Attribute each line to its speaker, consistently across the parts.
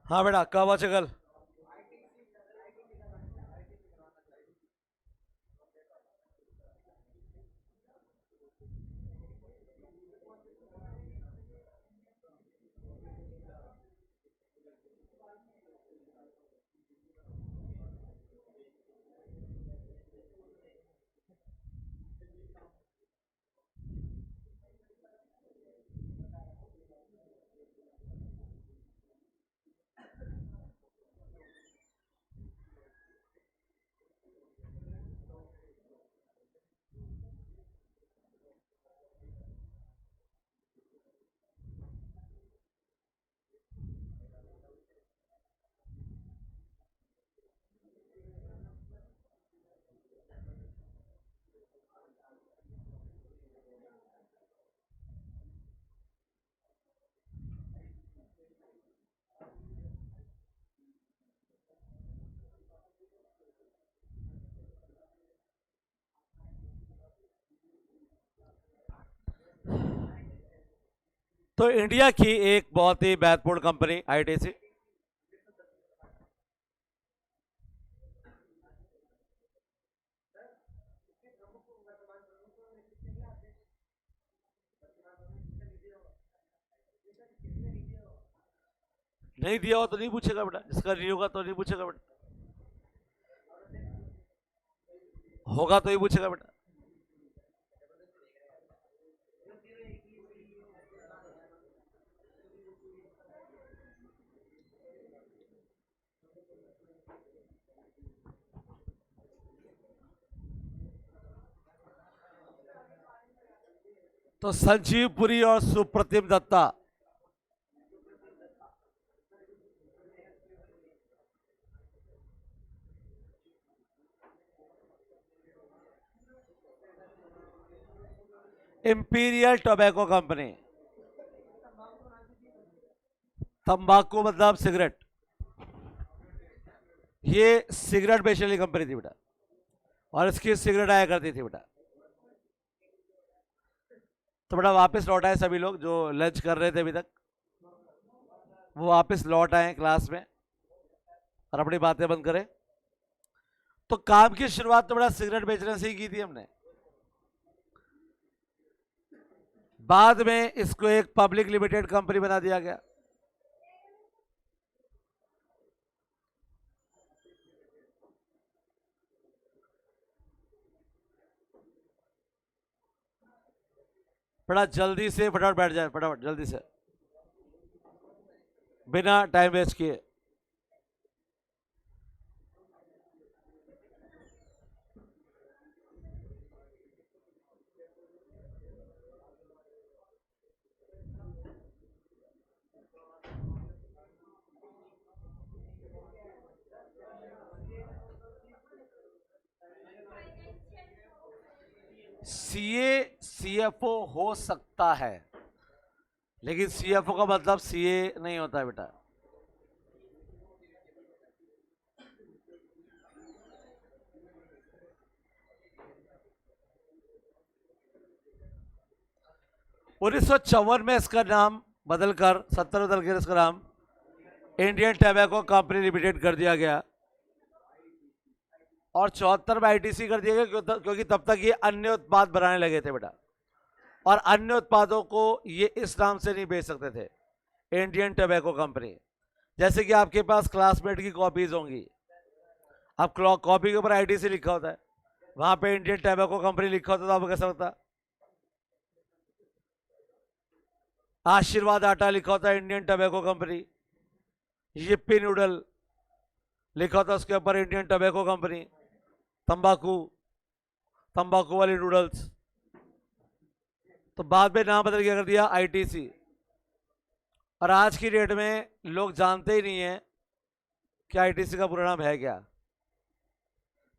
Speaker 1: हाँ बेटा, कब बचे कल? तो इंडिया की एक बहुत ही महत्वपूर्ण कंपनी आईटीसी, नहीं दिया हो तो नहीं पूछेगा बेटा, जिसका नहीं होगा तो नहीं पूछेगा बेटा, होगा तो ही पूछेगा बेटा। तो संजीव पुरी और Supratim Dutta, Imperial Tobacco Company, तंबाकू मतलब सिगरेट, ये सिगरेट बेचने वाली कंपनी थी बेटा, और इसकी सिगरेट आया करती थी बेटा। तो बेटा वापस लौट आए सभी लोग जो लंच कर रहे थे अभी तक, वो वापस लौट आए क्लास में और अपनी बातें बंद करें। तो काम की शुरुआत तो बेटा सिगरेट बेचने से ही की थी हमने, बाद में इसको एक पब्लिक लिमिटेड कंपनी बना दिया गया। बड़ा जल्दी से फटाफट बैठ जाए, फटाफट जल्दी से, बिना टाइम वेस्ट किए। सीए सीएफओ हो सकता है, लेकिन सीएफओ का मतलब सीए नहीं होता है बेटा। उन्नीस सौ चौवन में इसका नाम बदलकर 70 बदलकर इसका नाम इंडियन टैबैको कंपनी लिमिटेड कर दिया गया, और 74 में आईटीसी कर दिया गया, क्योंकि तब तक ये अन्य उत्पाद बनाने लगे थे बेटा, और अन्य उत्पादों को ये इस नाम से नहीं बेच सकते थे, इंडियन टैबैको कंपनी। जैसे कि आपके पास क्लासमेट की कॉपीज होंगी, अब कॉपी के ऊपर आईटीसी लिखा होता है, वहां पे इंडियन टैबैको कंपनी लिखा होता है, तो आपको कैसा लगता? आशीर्वाद आटा लिखा होता है Indian tobacco company, yippee noodle लिखा होता है उसके ऊपर इंडियन टैबैको कंपनी, तंबाकू, तंबाकू वाली नूडल्स। तो बाद में नाम बदल के कर दिया आईटीसी, और आज की डेट में लोग जानते ही नहीं है कि आईटीसी का पूरा नाम है क्या।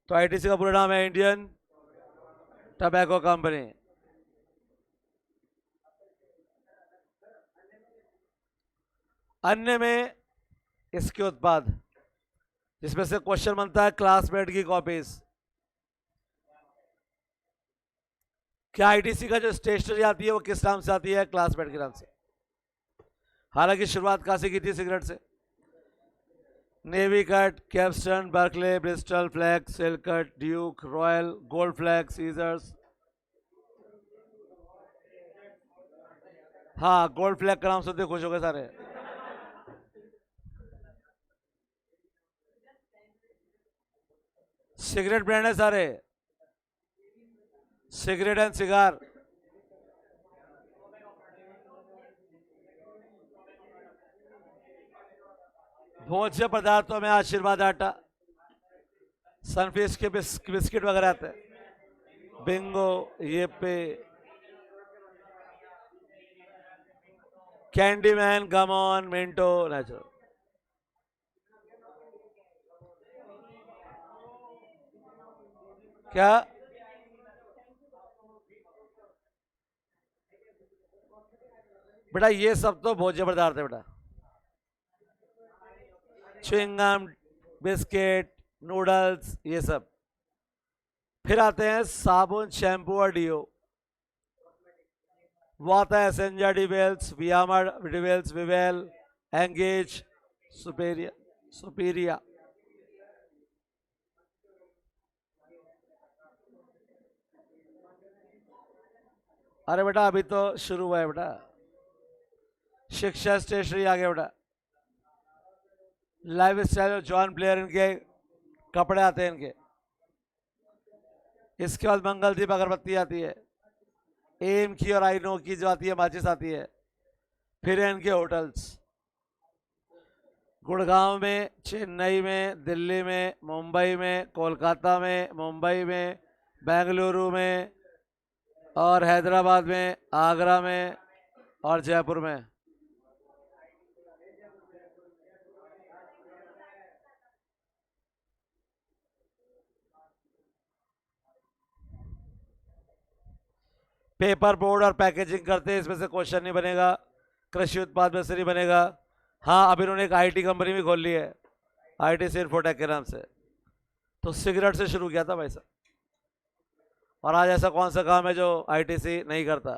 Speaker 1: तो आईटीसी का पूरा नाम है इंडियन टबैको कंपनी। अन्य में इसके उत्पाद, जिसमें से क्वेश्चन बनता है क्लासमेट की कॉपीज, क्या आईटीसी का जो स्टेशनरी आती है वो किस नाम से आती है? क्लासमेट के नाम से। हालांकि शुरुआत कहां से की थी सिगरेट से? Navy Cut, Capstan, Berkeley, Bristol, Flag, Silk Cut, Duke, Royal, Gold Flag, Scissors. हाँ, गोल्ड फ्लैग का नाम सुनते खुश हो गए सारे। सिगरेट ब्रांड है सारे, सिगरेट एंड सिगार। भोज्य पदार्थों में आशीर्वाद आटा, सनफिश के बिस्किट वगैरह आते हैं, बिंगो, ये पे, कैंडी मैन, गमॉन, मिंटो, नेचुरल। क्या? बेटा ये सब तो भोज्य पदार्थ है बेटा, च्युइंगम, बिस्किट, नूडल्स, ये सब। फिर आते हैं साबुन, शैम्पू और डिओ। वो आता है एसेंजा, डिवेल्स, वियामा, डिवेल्स, विवेल, एंगेज, सुपेरिया, सुपीरिया। अरे बेटा अभी तो शुरू हुआ है बेटा। शिक्षा स्टेशनरी आ गया बेटा, लाइफ स्टाइल, जॉन प्लेयर, इनके कपड़े आते हैं इनके। इसके बाद मंगलदीप अगरबत्ती आती है, एम की और आईनो की जो आती है माचिस आती है। फिर है इनके होटल्स, गुड़गांव में, चेन्नई में, दिल्ली में, मुंबई में, कोलकाता में, मुंबई में, बेंगलुरु में और हैदराबाद में, आगरा में और जयपुर में। पेपर बोर्ड और पैकेजिंग करते हैं, इसमें से क्वेश्चन नहीं बनेगा, कृषि उत्पाद में से नहीं बनेगा। हाँ, अब इन्होंने एक आईटी कंपनी भी खोल ली है, आईटीसी इन्फोटेक के नाम से। तो सिगरेट से शुरू किया था भाई साहब, और आज ऐसा कौन सा काम है जो आईटीसी नहीं करता?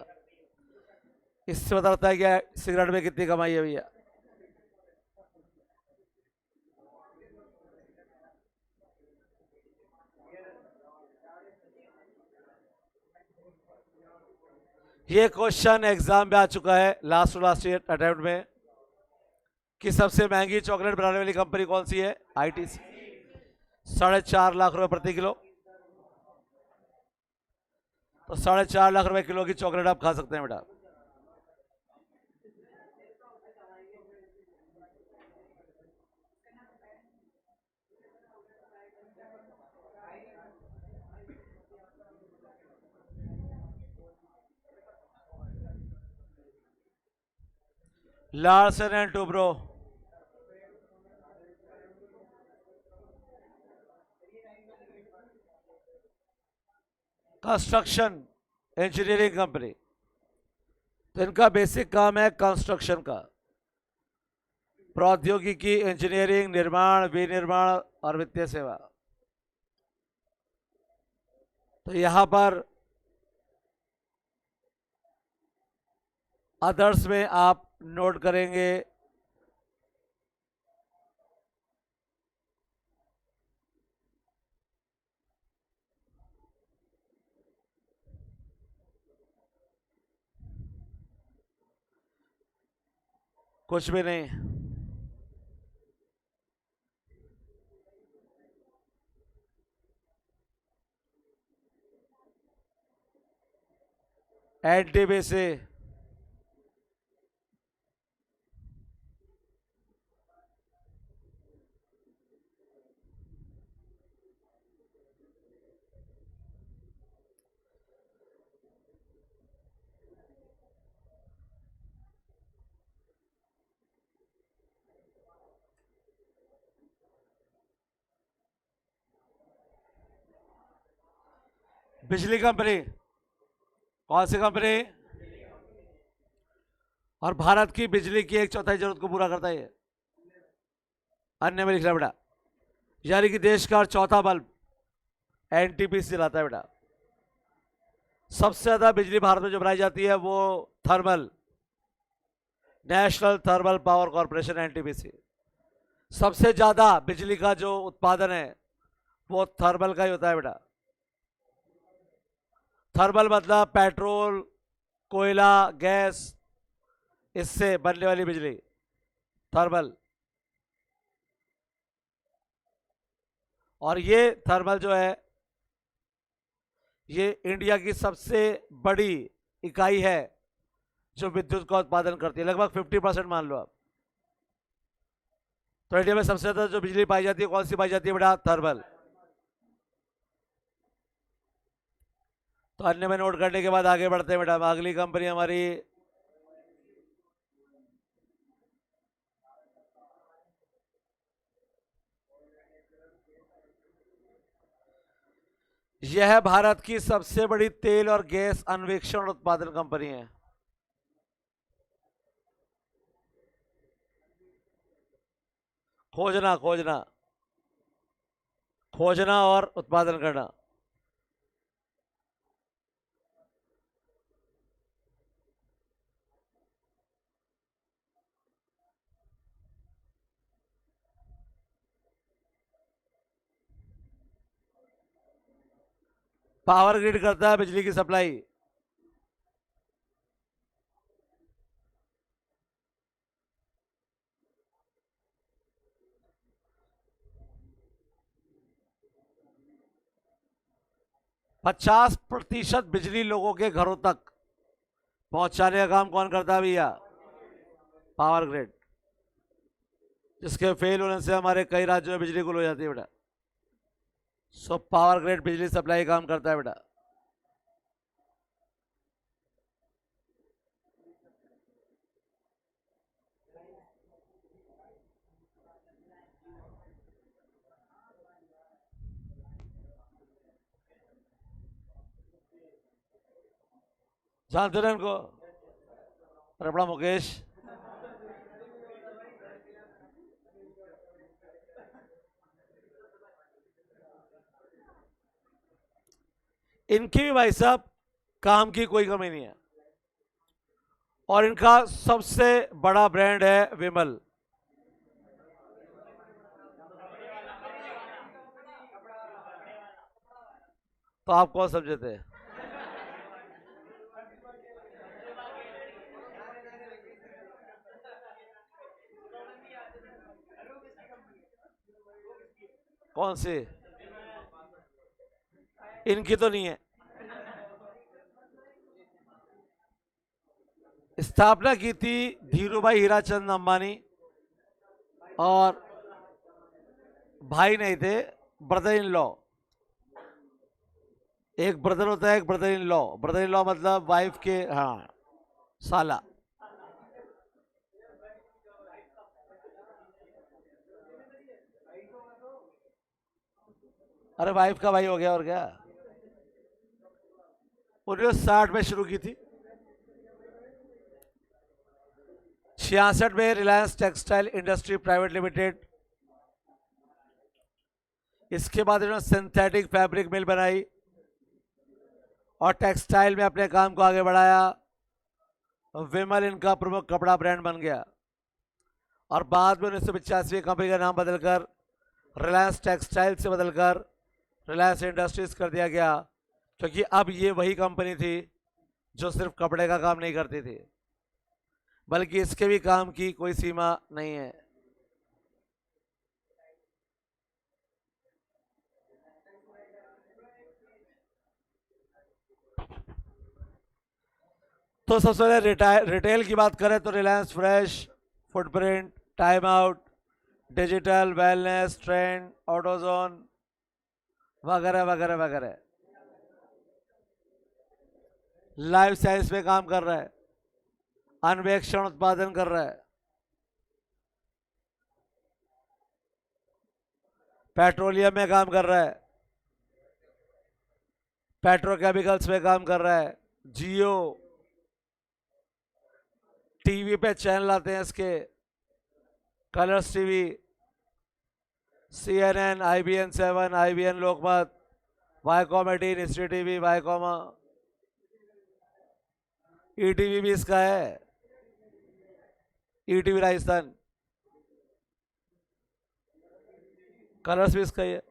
Speaker 1: इससे पता लगता है कि सिगरेट में कितनी कमाई है भैया। ये क्वेश्चन एग्जाम में आ चुका है लास्ट ईयर अटेम्प्ट में कि सबसे महंगी चॉकलेट बनाने वाली कंपनी कौन सी है? आईटीसी। 4.5 लाख रुपए प्रति किलो, तो 4.5 लाख रुपए किलो की चॉकलेट आप खा सकते हैं बेटा। Larsen and Toubro, construction engineering company. तो इनका बेसिक काम है कंस्ट्रक्शन का, प्रौद्योगिकी, इंजीनियरिंग, निर्माण, विनिर्माण और वित्तीय सेवा। तो यहां पर अदर्स में आप नोट करेंगे कुछ भी नहीं। एनटीपीसी, बिजली कंपनी। कौन सी कंपनी? और भारत की बिजली की 1/4 जरूरत को पूरा करता है ये। अन्य में लिखना बेटा, यानी कि देश का चौथा बल्ब एनटीपीसी चलाता है बेटा। सबसे ज़्यादा बिजली भारत में जो बनाई जाती है वो thermal, national thermal power corporation NTPC. सबसे ज़्यादा बिजली का जो उत्पादन है वो थर्मल का ही होता है बेटा। थर्मल मतलब पेट्रोल, कोयला, गैस, इससे बनने वाली बिजली थर्मल। और ये थर्मल जो है ये इंडिया की सबसे बड़ी इकाई है जो विद्युत का उत्पादन करती है, लगभग 50% मान लो आप। तो इंडिया में सबसे ज्यादा जो बिजली पाई जाती है कौन सी पाई जाती है बेटा? थर्मल। तो अन्य में नोट करने के बाद आगे बढ़ते हैं बेटा। अगली कंपनी हमारी यह भारत की सबसे बड़ी तेल और गैस अन्वेषण और उत्पादन कंपनी है। खोजना खोजना खोजना और उत्पादन करना। पावर ग्रिड करता है बिजली की सप्लाई। पचास प्रतिशत बिजली लोगों के घरों तक पहुंचाने का काम कौन करता है भैया? Power grid. जिसके फेल होने से हमारे कई राज्यों में बिजली गुल हो जाती है बेटा। सो पावर ग्रिड बिजली सप्लाई काम करता है बेटा। जानते ना इनको? अरे बड़ा मुकेश, इनकी भी भाई साहब काम की कोई कमी नहीं है। और इनका सबसे बड़ा ब्रांड है विमल। तो आप कौन समझे थे? कौन सी? इनकी तो नहीं है। स्थापना की थी धीरूभाई हीराचंद अंबानी, और भाई नहीं थे, ब्रदर इन लॉ। एक ब्रदर होता है, एक brother in law. Brother in law मतलब वाइफ के, हाँ, साला। अरे वाइफ का भाई हो गया और क्या। 1960 में शुरू की थी। 66 में Reliance textile industry private limited. इसके बाद इन्होंने सिंथेटिक फैब्रिक मिल बनाई और टेक्सटाइल में अपने काम को आगे बढ़ाया। विमल इनका प्रमुख कपड़ा ब्रांड बन गया। और बाद में 1985 कंपनी का नाम बदलकर रिलायंस टेक्सटाइल से बदलकर रिलायंस इंडस्ट्रीज कर दिया गया, क्योंकि अब ये वही कंपनी थी जो सिर्फ कपड़े का काम नहीं करती थी, बल्कि इसके भी काम की कोई सीमा नहीं है। तो सबसे पहले रिटेल की बात करें तो Reliance Fresh, Footprint, Time Out, Digital, Wellness, Trends, AutoZone वगैरह वगैरह वगैरह। लाइफ साइंस में काम कर रहा है, अन्वेषण उत्पादन कर रहा है, पेट्रोलियम में काम कर रहा है, पेट्रोकेमिकल्स में काम कर रहा है, जियो टीवी पे चैनल आते हैं इसके, Colors TV, CNN, IBN 7, IBN लोकमत, वाईकॉम 18, हिस्ट्री टीवी, वाईकॉमा, ईटीवी भी इसका है, ईटीवी राजस्थान, कलर्स भी इसका ही है।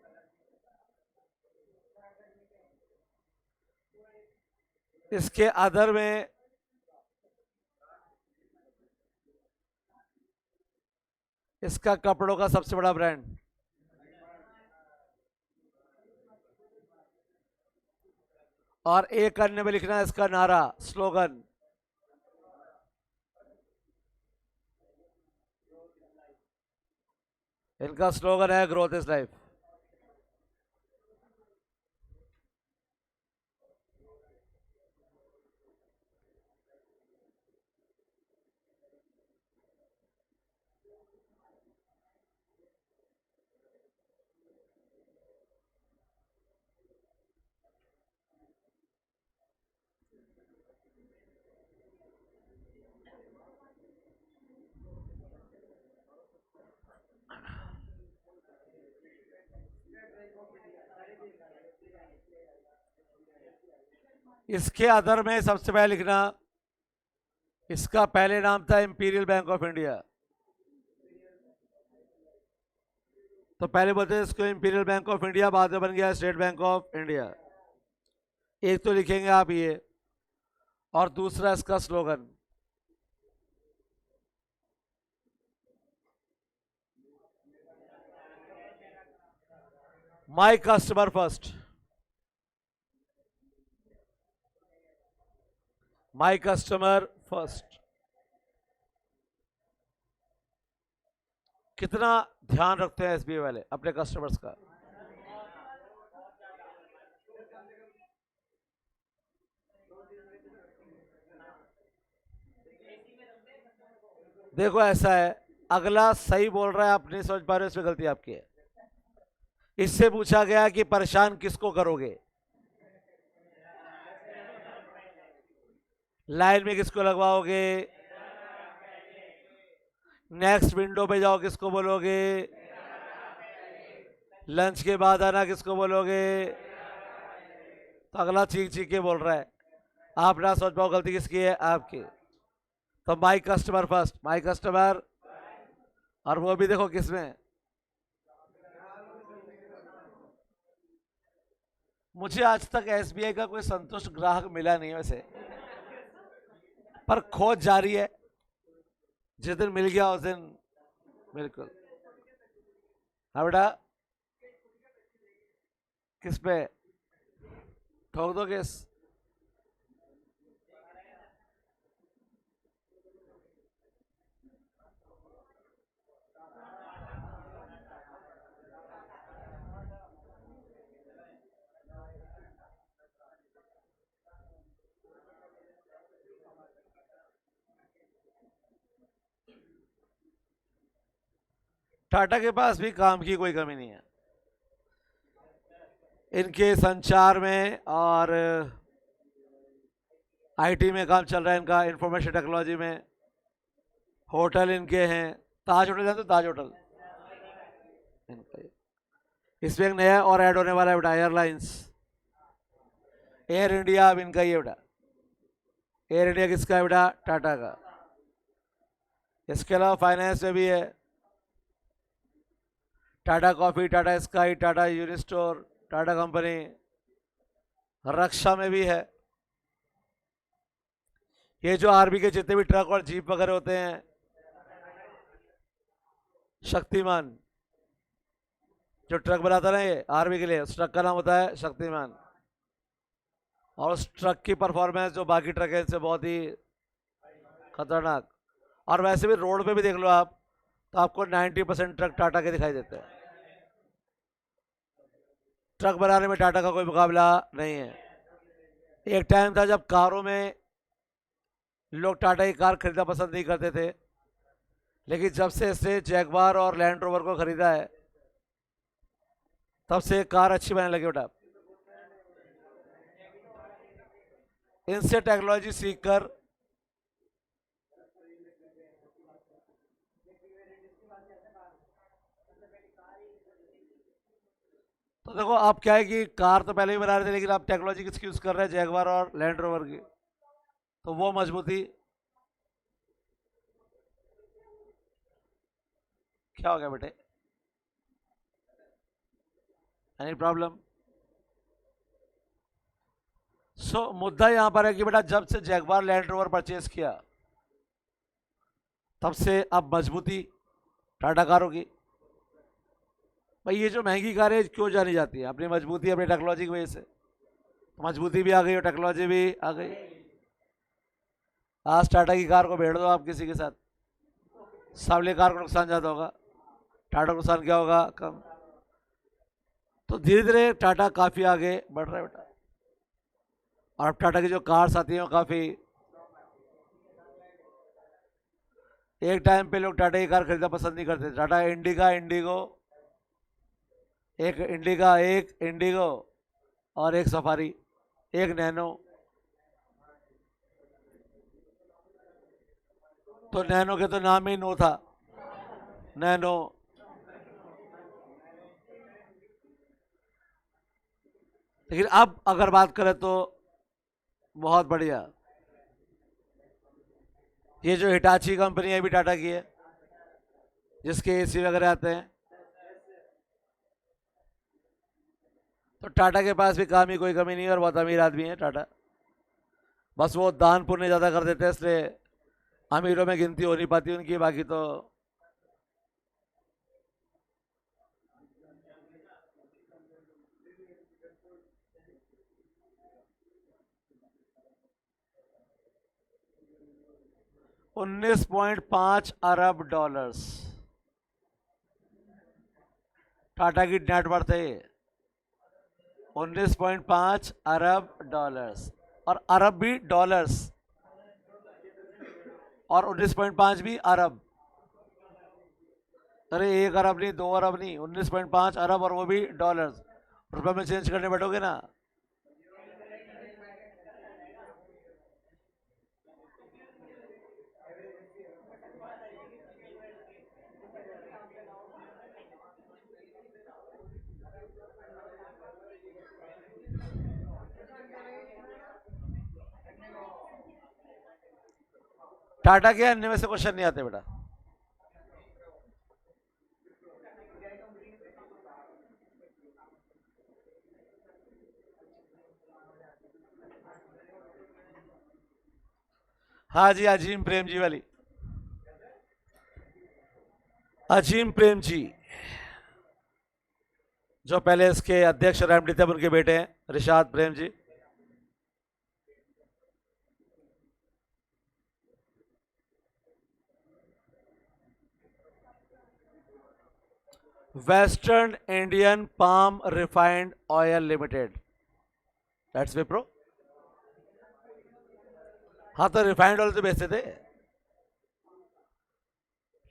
Speaker 1: इसके अदर में इसका कपड़ों का सबसे बड़ा ब्रांड, और एक अन्य में लिखना है इसका नारा, स्लोगन, इनका स्लोगन है ग्रोथ इज लाइफ। इसके अदर में सबसे पहले लिखना, इसका पहले नाम था इंपीरियल बैंक ऑफ इंडिया, तो पहले बोलते हैं इसको इंपीरियल बैंक ऑफ इंडिया, बाद में बन गया स्टेट बैंक ऑफ इंडिया। एक तो लिखेंगे आप ये, और दूसरा इसका slogan, my customer first, my customer first. कितना ध्यान रखते हैं एसबीआई वाले अपने कस्टमर्स का। देखो ऐसा है, अगला सही बोल रहा है, आप नहीं समझ पा रहे हो, इसमें गलती आपकी है। इससे पूछा गया कि परेशान किसको करोगे, लाइन में किसको लगवाओगे, नेक्स्ट विंडो पे जाओ किसको बोलोगे, लंच के बाद आना किसको बोलोगे। तो अगला चीख चीख के बोल रहा है, आप ना सोच पाओ गलती किसकी है, आपकी। तो my customer first, my customer, और वो भी देखो किसमें। मुझे आज तक एसबीआई का कोई संतुष्ट ग्राहक मिला नहीं वैसे, पर खोज जारी है, जिस दिन मिल गया उस दिन बिल्कुल। हाँ बेटा, किस पे ठोक दो किस। टाटा के पास भी काम की कोई कमी नहीं है, इनके संचार में और आईटी में काम चल रहा है इनका, इंफॉर्मेशन टेक्नोलॉजी में। होटल इनके हैं, ताज होटल है, तो ताज होटल इनका। इसमें एक नया और ऐड होने वाला है बेटा, एयरलाइंस, एयर इंडिया अब इनका ही है बेटा। एयर इंडिया किसका है बेटा, टाटा का। इसके अलावा फाइनेंस में भी है, Tata Coffee, Tata Sky, Tata Unistore, Tata company. रक्षा में भी है, ये जो आर्मी के जितने भी ट्रक और जीप वगैरह होते हैं, शक्तिमान, जो ट्रक बनाता है ना ये आर्मी के लिए, उस ट्रक का नाम होता है शक्तिमान। और उस ट्रक की परफॉर्मेंस जो बाकी ट्रक है इससे बहुत ही खतरनाक। और वैसे भी रोड पे भी देख लो आप, तो आपको 90% ट्रक टाटा के दिखाई देते हैं। ट्रक बनाने में टाटा का कोई मुकाबला नहीं है। एक टाइम था जब कारों में लोग टाटा की कार खरीदना पसंद नहीं करते थे, लेकिन जब से इसने जैगवार और लैंड रोवर को खरीदा है, तब से कार अच्छी बनने लगी बेटा। इनसे टेक्नोलॉजी सीखकर तो देखो आप क्या है कि कार तो पहले ही बना रहे थे, लेकिन आप टेक्नोलॉजी किसकी यूज कर रहे हैं, जैगवार और लैंड रोवर की। तो वो मजबूती क्या हो गया बेटे? Any problem? मुद्दा यहां पर है कि बेटा जब से जैगवार लैंड रोवर परचेज किया तब से अब मजबूती टाटा कारों की। भाई ये जो महंगी कारें क्यों जानी जाती है? अपनी मजबूती अपनी टेक्नोलॉजी की वजह से। तो मजबूती भी आ गई और टेक्नोलॉजी भी आ गई। आज टाटा की कार को भेड़ दो आप किसी के साथ, सामने कार को नुकसान ज़्यादा होगा, टाटा को नुकसान क्या होगा? कम। तो धीरे धीरे टाटा काफ़ी आगे बढ़ रहा है बेटा। और अब टाटा की जो कार्स आती हैं वो काफ़ी, एक टाइम पे लोग टाटा की कार खरीदना पसंद नहीं करते। टाटा इंडिका, इंडिगो, एक इंडिगो और एक सफारी, एक नैनो। तो नैनो के तो नाम ही नो था, नैनो। लेकिन अब अगर बात करें तो बहुत बढ़िया, ये जो हिटाची कंपनी है भी टाटा की है, जिसके एसी वगैरह आते हैं। तो टाटा के पास भी काम ही कोई कमी नहीं है और बहुत अमीर आदमी है टाटा। बस वो दान पुण्य ज़्यादा कर देते हैं, इसलिए अमीरों में गिनती हो नहीं पाती उनकी। बाकी तो $19.5 अरब टाटा की नेट वर्थ है। 19.5 अरब और अरब भी डॉलर्स, और 19.5 भी अरब। अरे 1 अरब नहीं, 2 अरब नहीं, 19.5 अरब, और वो भी डॉलर्स। रुपए में चेंज करने बैठोगे ना, टाटा के अन्य में से क्वेश्चन नहीं आते बेटा। हाँ जी, अजीम प्रेम जी वाली, अजीम प्रेम जी जो पहले इसके अध्यक्ष रैमडी थे, उनके बेटे हैं Rishad Prem ji. Western Indian Palm Refined Oil Limited, that's Wipro. हाँ, तो रिफाइंड ऑयल तो बेचते थे,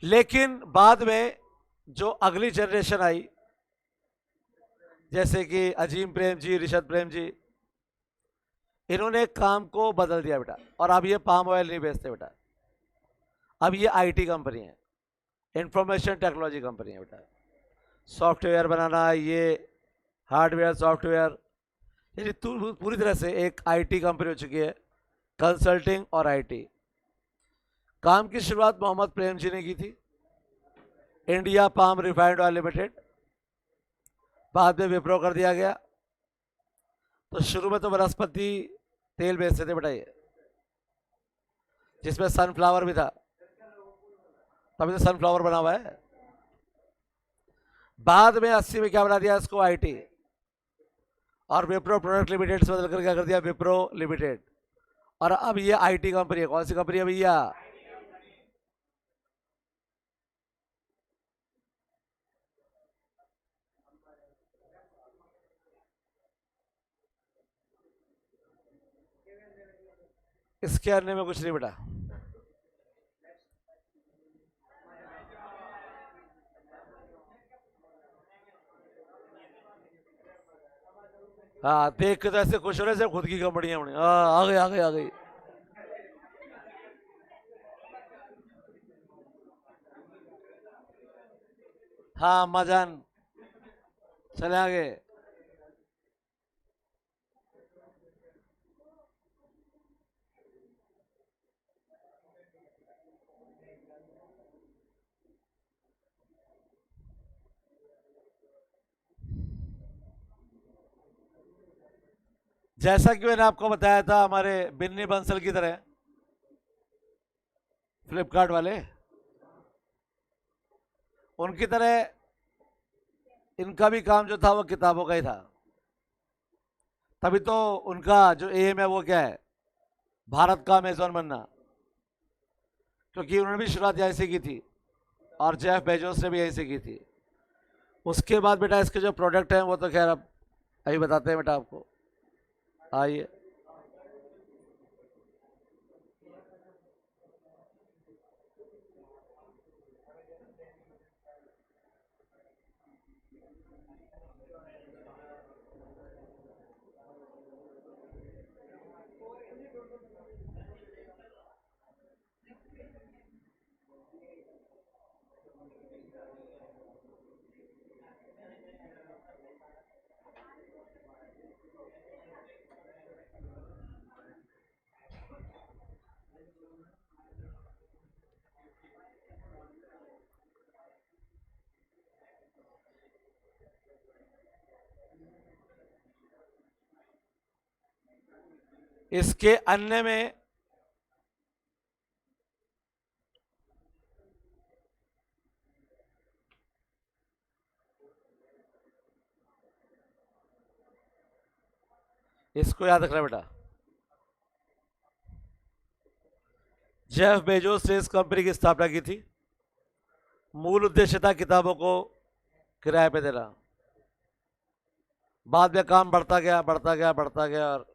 Speaker 1: लेकिन बाद में जो अगली जनरेशन आई, जैसे कि अजीम प्रेम जी, ऋषद प्रेम जी, इन्होंने काम को बदल दिया बेटा। और अब ये पाम ऑयल नहीं बेचते बेटा, अब ये आईटी कंपनी है, इंफॉर्मेशन टेक्नोलॉजी कंपनी है बेटा। सॉफ्टवेयर बनाना, ये हार्डवेयर सॉफ्टवेयर, यानी पूरी तरह से एक आईटी कंपनी हो चुकी है, कंसल्टिंग और आईटी। काम की शुरुआत मोहम्मद प्रेम जी ने की थी, India palm Refined Oil limited, बाद में विप्रो कर दिया गया। तो शुरू में तो वनस्पति तेल बेचते थे बेटा ये, जिसमें सनफ्लावर भी था, तभी तो सनफ्लावर बना हुआ है। बाद में 80 में क्या बना दिया इसको, आईटी, और विप्रो प्रोडक्ट लिमिटेड से बदल कर क्या कर दिया, विप्रो लिमिटेड। और अब ये आईटी कंपनी है। कौन सी कंपनी है भैया? इसके अन्य में कुछ नहीं बेटा। हाँ, देख के तो ऐसे खुश हो रहे से खुद की कंपनियां बनी। हाँ, आ गई आ गई आ गई। हाँ अम्माजान, चले आगे। जैसा कि मैंने आपको बताया था हमारे बिन्नी बंसल की तरह, फ्लिपकार्ट वाले, उनकी तरह इनका भी काम जो था वो किताबों का ही था। तभी तो उनका जो एम है वो क्या है, भारत का अमेज़न बनना, क्योंकि उन्होंने भी शुरुआत यहीं से की थी और जेफ बेजोस ने भी यहीं से की थी। उसके बाद बेटा इसके जो प्रोडक्ट हैं वो तो खैर अब अभी बताते हैं बेटा आपको, आइए। इसके अन्य में इसको याद रखना बेटा, जेफ बेजोस ने इस कंपनी की स्थापना की थी। मूल उद्देश्य था किताबों को किराए पे देना। बाद में काम बढ़ता गया बढ़ता गया बढ़ता गया और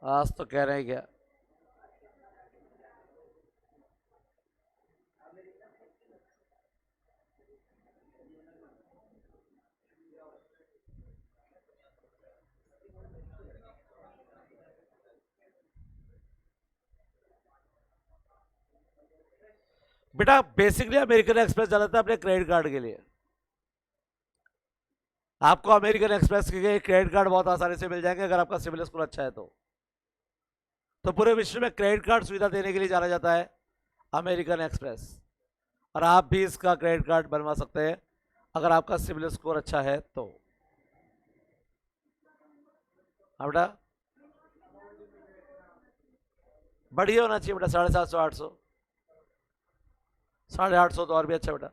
Speaker 1: आज तो कह रहे हैं क्या, बेटा बेसिकली अमेरिकन एक्सप्रेस जाना था अपने क्रेडिट कार्ड के लिए। आपको अमेरिकन एक्सप्रेस के क्रेडिट कार्ड बहुत आसानी से मिल जाएंगे अगर आपका सिविल स्कोर अच्छा है तो पूरे विश्व में क्रेडिट कार्ड सुविधा देने के लिए जाना जाता है अमेरिकन एक्सप्रेस, और आप भी इसका क्रेडिट कार्ड बनवा सकते हैं अगर आपका सिविल स्कोर अच्छा है तो। बेटा बढ़िया होना चाहिए बेटा, 750 800, 850 तो और भी अच्छा बेटा।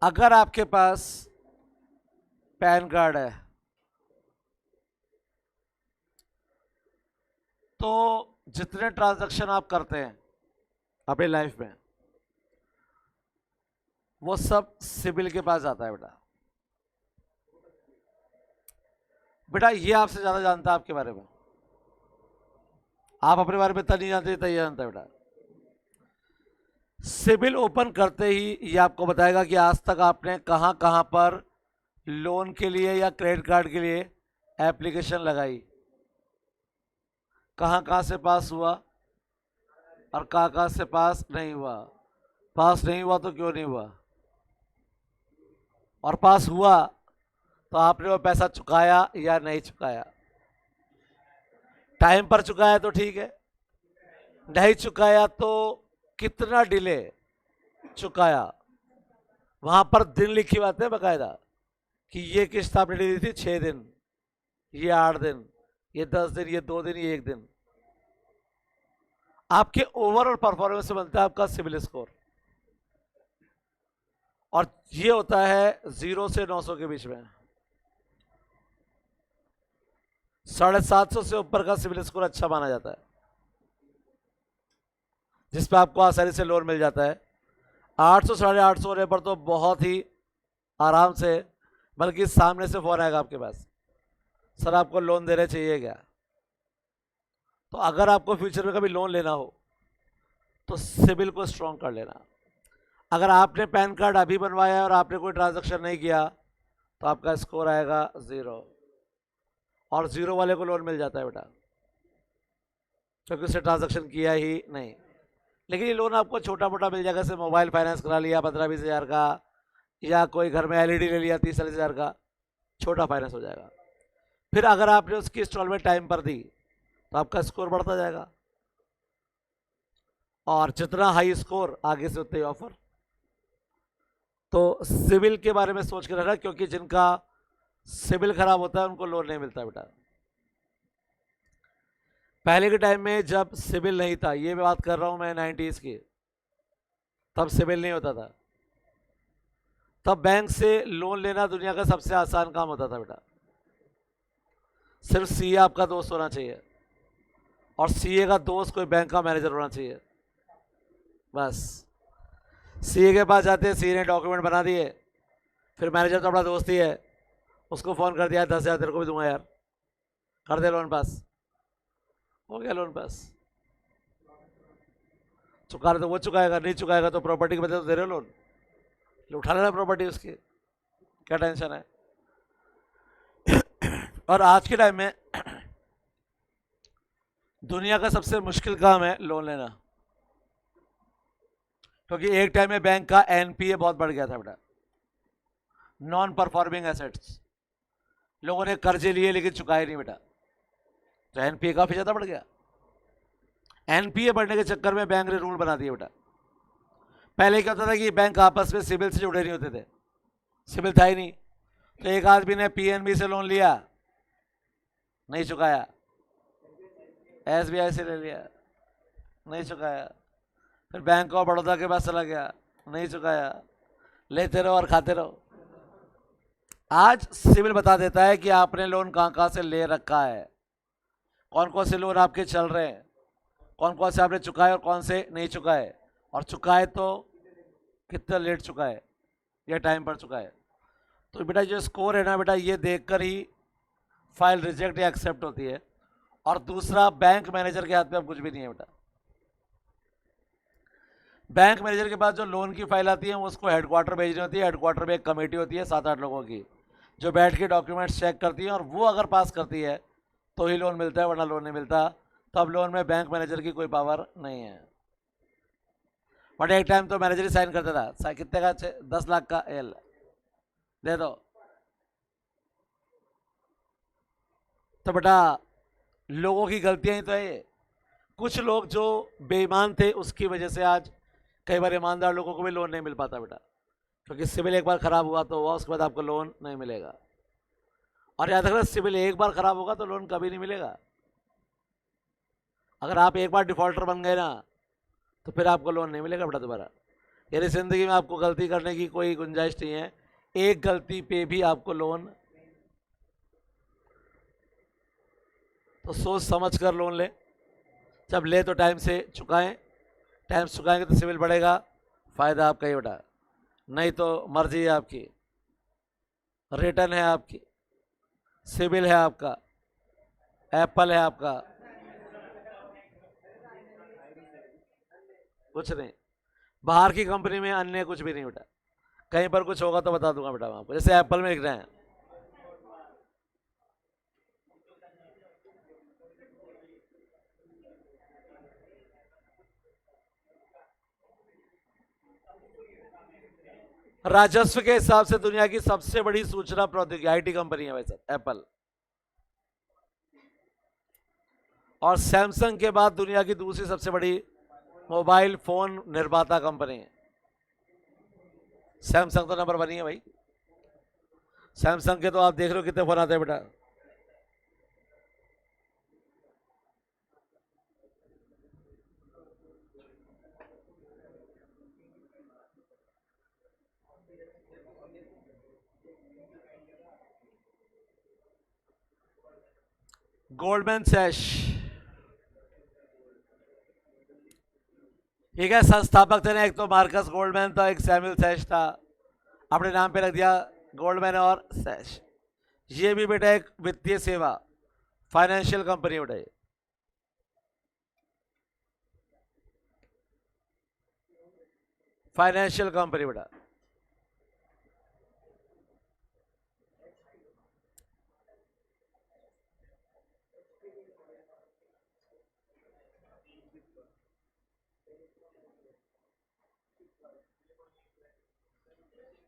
Speaker 1: अगर आपके पास पैन कार्ड है तो जितने ट्रांजैक्शन आप करते हैं अपनी लाइफ में वो सब सिविल के पास आता है बेटा। बेटा ये आपसे ज्यादा जानता है आपके बारे में, आप अपने बारे में इतना नहीं जानते इतना ये जानता है बेटा। सिविल ओपन करते ही ये आपको बताएगा कि आज तक आपने कहां कहां पर लोन के लिए या क्रेडिट कार्ड के लिए एप्लीकेशन लगाई, कहां कहां से पास हुआ और कहां कहां से पास नहीं हुआ। पास नहीं हुआ तो क्यों नहीं हुआ, और पास हुआ तो आपने वो पैसा चुकाया या नहीं चुकाया। टाइम पर चुकाया तो ठीक है, नहीं चुकाया तो कितना डिले चुकाया। वहां पर दिन लिखी बात है बकायदा कि ये किस्त आपने दी थी 6 दिन, ये 8 दिन, ये 10 दिन, ये 2 दिन, ये 1 दिन। आपके ओवरऑल परफॉर्मेंस से बनता है आपका सिविल स्कोर, और ये होता है 0 से 900 के बीच में। 750 से ऊपर का सिविल स्कोर अच्छा माना जाता है, जिस पे आपको आसानी से लोन मिल जाता है। 800 850 होने पर तो बहुत ही आराम से, बल्कि सामने से फोन आएगा आपके पास, सर आपको लोन देना चाहिए क्या। तो अगर आपको फ्यूचर में कभी लोन लेना हो तो सिविल को स्ट्रॉन्ग कर लेना। अगर आपने पैन कार्ड अभी बनवाया है और आपने कोई ट्रांजैक्शन नहीं किया तो आपका स्कोर आएगा 0, और 0 वाले को लोन मिल जाता है बेटा, क्योंकि उसने ट्रांजैक्शन किया ही नहीं। लेकिन ये लोन आपको छोटा मोटा मिल जाएगा, जैसे मोबाइल फाइनेंस करा लिया 15-20 हज़ार का, या कोई घर में एलईडी ले लिया 30-40 हज़ार का, छोटा फाइनेंस हो जाएगा। फिर अगर आपने उसकी इंस्टॉलमेंट टाइम पर दी तो आपका स्कोर बढ़ता जाएगा, और जितना हाई स्कोर आगे से उतने ही ऑफर। तो सिविल के बारे में सोच कर रहना, क्योंकि जिनका सिविल खराब होता है उनको लोन नहीं मिलता बेटा। पहले के टाइम में जब सिविल नहीं था, ये मैं बात कर रहा हूं मैं 90s की, तब सिविल नहीं होता था, तब बैंक से लोन लेना दुनिया का सबसे आसान काम होता था बेटा। सिर्फ सीए आपका दोस्त होना चाहिए, और सीए का दोस्त कोई बैंक का मैनेजर होना चाहिए, बस। सीए के पास जाते हैं, सीए ने डॉक्यूमेंट बना दिए, फिर मैनेजर तो अपना दोस्त ही है, उसको फ़ोन कर दिया 10,000 तेरे को भी दूंगा यार, कर दे लोन पास, हो गया लोन पास। चुका रहे तो वो चुकाएगा, नहीं चुकाएगा तो प्रॉपर्टी के बदले तो दे रहे हो लोन, उठा लेना प्रॉपर्टी उसकी, क्या टेंशन है। और आज के टाइम में दुनिया का सबसे मुश्किल काम है लोन लेना, क्योंकि एक टाइम में बैंक का एनपीए बहुत बढ़ गया था बेटा, नॉन परफॉर्मिंग एसेट्स। लोगों ने कर्जे लिए लेकिन चुकाए नहीं बेटा, तो एनपीए काफी ज्यादा बढ़ गया। एनपीए बढ़ने के चक्कर में बैंक ने रूल बना दिए बेटा। पहले क्या होता था कि बैंक आपस में सिविल से जुड़े नहीं होते थे, सिविल था ही नहीं, तो एक आदमी ने पीएनबी से लोन लिया, नहीं चुकाया, एसबीआई से ले लिया, नहीं चुकाया, फिर बैंक ऑफ बड़ौदा के पास चला गया, नहीं चुकाया, लेते रहो और खाते रहो। आज सिविल बता देता है कि आपने लोन कहां कहां से ले रखा है, कौन कौन से लोन आपके चल रहे हैं, कौन कौन से आपने चुकाए और कौन से नहीं चुकाए, और चुकाए तो कितना लेट चुकाए या टाइम पर चुकाए। तो बेटा जो स्कोर है ना बेटा, ये देखकर ही फाइल रिजेक्ट या एक्सेप्ट होती है। और दूसरा, बैंक मैनेजर के हाथ में अब कुछ भी नहीं है बेटा। बैंक मैनेजर के पास जो लोन की फाइल आती है वो उसको हेडक्वार्टर भेजनी होती है, हेडक्वार्टर में एक कमेटी होती है 7-8 लोगों की, जो बैठ के डॉक्यूमेंट्स चेक करती है, और वो अगर पास करती है तो ही लोन मिलता है, वरना लोन नहीं मिलता। तो अब लोन में बैंक मैनेजर की कोई पावर नहीं है। बट एक टाइम तो मैनेजर ही साइन करता था, कितने का 10 लाख का एल दे दो, तो बेटा लोगों की गलतियां ही तो है ये। कुछ लोग जो बेईमान थे उसकी वजह से आज कई बार ईमानदार लोगों को भी लोन नहीं मिल पाता बेटा, क्योंकि सिविल एक बार खराब हुआ तो हुआ, उसके बाद आपको लोन नहीं मिलेगा। और याद रखना, सिविल एक बार खराब होगा तो लोन कभी नहीं मिलेगा। अगर आप एक बार डिफॉल्टर बन गए ना तो फिर आपको लोन नहीं मिलेगा बेटा दोबारा। यानी जिंदगी में आपको गलती करने की कोई गुंजाइश नहीं है, एक गलती पे भी आपको लोन, तो सोच समझ कर लोन ले, जब ले तो टाइम से चुकाएं, टाइम से चुकाएंगे तो सिविल बढ़ेगा, फायदा आपका ही बेटा, नहीं तो मर्जी है आपकी, रिटर्न है आपकी, सिविल है आपका, एप्पल है आपका, कुछ नहीं। बाहर की कंपनी में अन्य कुछ भी नहीं बेटा, कहीं पर कुछ होगा तो बता दूंगा बेटा मैं आपको, जैसे एप्पल में लिख रहे हैं। राजस्व के हिसाब से दुनिया की सबसे बड़ी सूचना प्रौद्योगिकी आईटी कंपनी है वैसे एप्पल, और सैमसंग के बाद दुनिया की दूसरी सबसे बड़ी मोबाइल फोन निर्माता कंपनी है। सैमसंग तो नंबर 1 ही है भाई। सैमसंग के तो आप देख रहे हो कितने फोन आते हैं बेटा। गोल्डमैन सैश, ठीक है, संस्थापक थे ना, एक तो मार्कस गोल्डमैन था, एक सैमुअल सैश था, अपने नाम पे रख दिया गोल्डमैन और सैश। ये भी बेटा एक वित्तीय सेवा, फाइनेंशियल कंपनी बेटा, ये फाइनेंशियल कंपनी बेटा।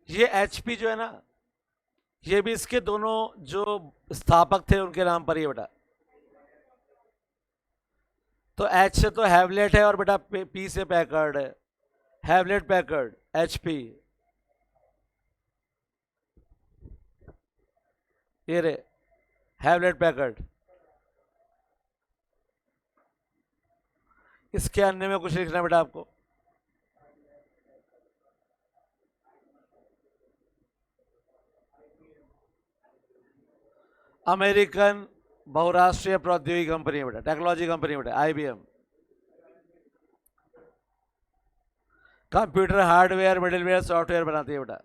Speaker 1: ये एचपी जो है ना, ये भी इसके दोनों जो स्थापक थे उनके नाम पर ही है बेटा। तो एच से तो हैवलेट है और बेटा पी से पैकर्ड है। हैवलेट पैकर्ड एचपी, ये रे हैवलेट पैकर्ड। इसके अन्य में कुछ लिखना है बेटा आपको। अमेरिकन बहुराष्ट्रीय प्रौद्योगिकी कंपनी है बेटा, टेक्नोलॉजी कंपनी है बेटा, IBM. Computer hardware middleware software बनाती है बेटा।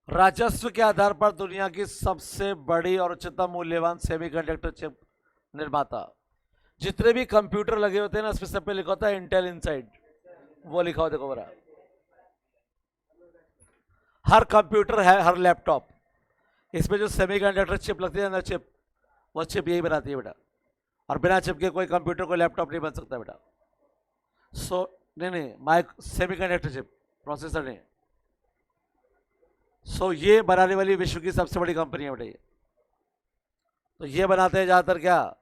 Speaker 1: राजस्व के आधार पर दुनिया की सबसे बड़ी और उच्चतम मूल्यवान सेमीकंडक्टर चिप निर्माता। जितने भी कंप्यूटर लगे होते हैं ना, इसमें सब पे लिखा होता है इंटेल इनसाइड, वो लिखा हो देखो बरा। हर कंप्यूटर है, हर लैपटॉप, इसमें जो सेमीकंडक्टर चिप लगती है ना, चिप, वो चिप यही बनाती है बेटा। और बिना चिप के कोई कंप्यूटर कोई लैपटॉप नहीं बन सकता बेटा। सो नहीं, माइक सेमीकंडक्टर चिप, प्रोसेसर नहीं। सो ये बनाने वाली विश्व की सबसे बड़ी कंपनी है बेटा ये। तो ये बनाते हैं ज्यादातर क्या,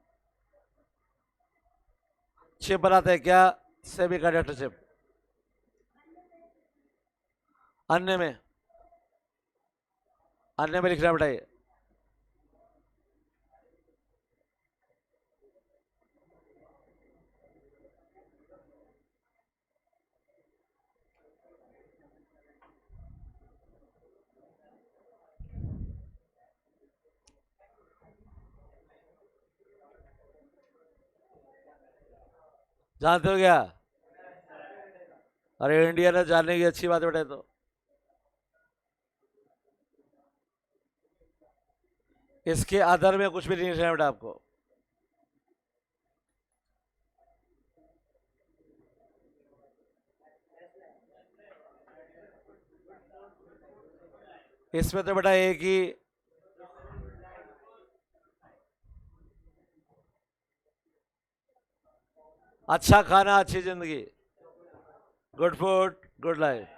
Speaker 1: चिप बनाते हैं क्या, सेमीकंडक्टर चिप। अन्य में, अन्य में लिखना बेटा ये। जानते हो क्या? अरे इंडिया ने जानने की अच्छी बात है बेटा। तो इसके आधार में कुछ भी नहीं लिखना बेटा आपको। इसमें तो बेटा एक ही, अच्छा खाना अच्छी जिंदगी, गुड फूड गुड लाइफ।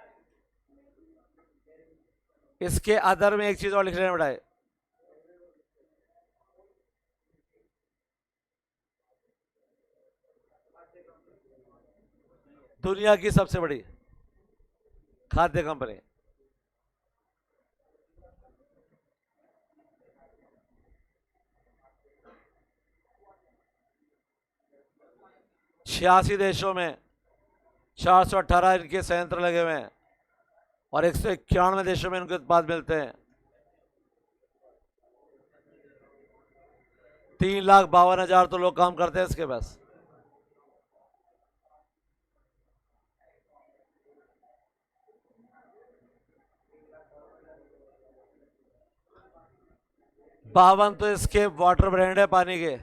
Speaker 1: इसके आधार में एक चीज और लिख लेना बेटा, दुनिया की सबसे बड़ी खाद्य कंपनी। 86 देशों में 418 इनके संयंत्र लगे हुए हैं और 191 देशों में इनके उत्पाद मिलते हैं। 3,52,000 तो लोग काम करते हैं इसके पास। बावन तो इसके वाटर ब्रांड है पानी के,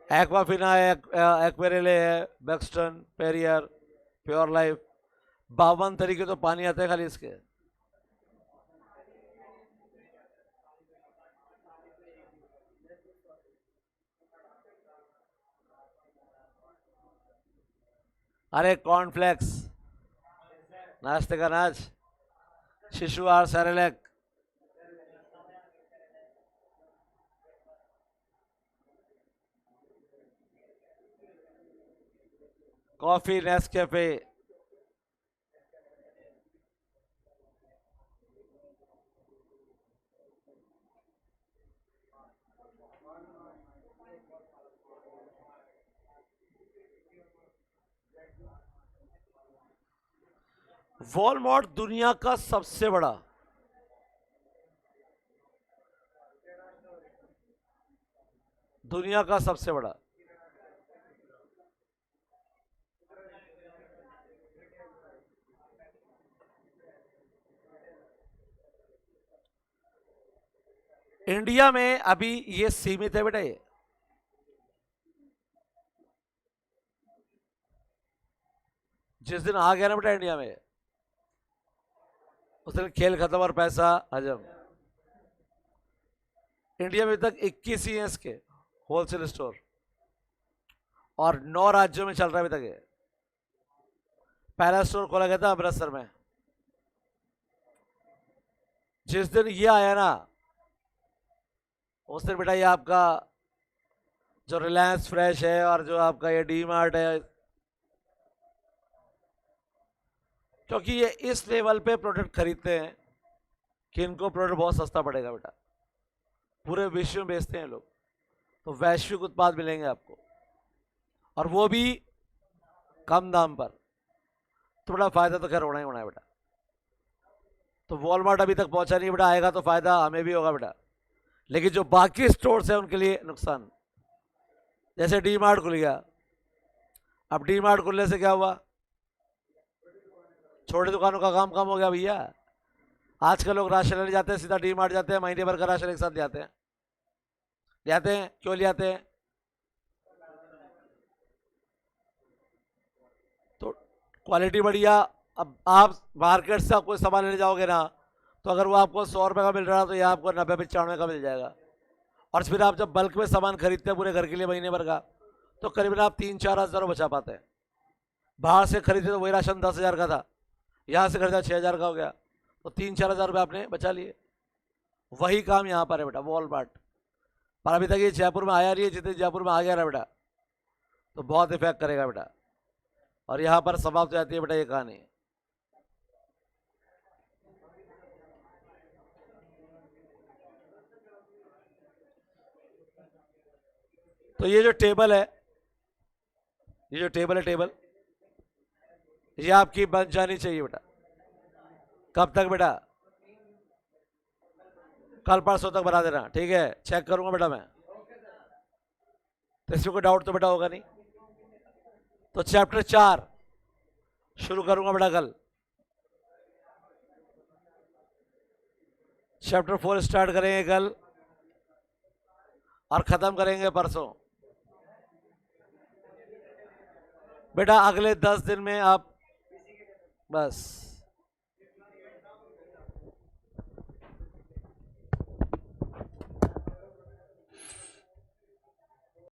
Speaker 1: एक्वाफिना है, एक्वेरेले है, बेक्सटन, पेरियर, प्योर लाइफ। 52 तरीके तो पानी आते हैं खाली इसके। अरे कॉर्नफ्लेक्स, नाश्ते का नाच, शिशु आहार सेरेलैक, कॉफी नेस्कैफे। वॉलमार्ट दुनिया का सबसे बड़ा, दुनिया का सबसे बड़ा इंडिया में अभी ये सीमित है बेटा, ये जिस दिन आ गया ना बेटा इंडिया में, उस दिन खेल खत्म और पैसा हजम। इंडिया में अभी तक 21 ही हैं इसके होलसेल स्टोर, और 9 राज्यों में चल रहा है अभी तक ये। पहला स्टोर खोला गया था अमृतसर में। जिस दिन ये आया ना, उस दिन बेटा ये आपका जो रिलायंस फ्रेश है और जो आपका ये डी मार्ट है, क्योंकि ये इस लेवल पे प्रोडक्ट खरीदते हैं कि इनको प्रोडक्ट बहुत सस्ता पड़ेगा बेटा, पूरे विश्व में बेचते हैं लोग, तो वैश्विक उत्पाद मिलेंगे आपको, और वो भी कम दाम पर। तो बड़ा फायदा तो खैर होना ही होना है बेटा। तो वॉलमार्ट अभी तक पहुंचा नहीं बेटा, आएगा तो फायदा हमें भी होगा बेटा, लेकिन जो बाकी स्टोर्स है उनके लिए नुकसान। जैसे डी मार्ट खुल गया, अब डी मार्ट खुलने से क्या हुआ, छोटी दुकानों का काम कम हो गया भैया। आजकल लोग राशन लेने जाते हैं, सीधा डी मार्ट जाते हैं, महीने भर का राशन एक साथ ले आते हैं। क्यों ले आते हैं? तो क्वालिटी बढ़िया। अब आप मार्केट से कोई सामान लेने जाओगे ना, तो अगर वो आपको 100 रुपये का मिल रहा है, तो ये आपको 90-95 का मिल जाएगा। और फिर आप जब बल्क में सामान खरीदते हैं पूरे घर के लिए महीने भर का, तो करीबन आप 3-4 हज़ार बचा पाते हैं। बाहर से खरीदे तो वही राशन 10,000 का था, यहाँ से खरीदा 6,000 का हो गया, तो 3-4 हज़ार रुपये आपने बचा लिए। वही काम यहाँ पर है बेटा वॉलमार्ट पर। अभी तक ये जयपुर में आया नहीं है, जितने जयपुर में आ गया ना बेटा, तो बहुत इफेक्ट करेगा बेटा, और यहाँ पर समाप्त हो जाती है बेटा ये कहानी। तो ये जो टेबल है, टेबल ये आपकी बन जानी चाहिए बेटा। कब तक बेटा? कल परसों तक बना देना, ठीक है? चेक करूंगा बेटा मैं, तो इसमें कोई डाउट तो बेटा होगा नहीं। तो चैप्टर 4 शुरू करूंगा बेटा कल। चैप्टर 4 स्टार्ट करेंगे कल और खत्म करेंगे परसों। बेटा अगले 10 दिन में आप बस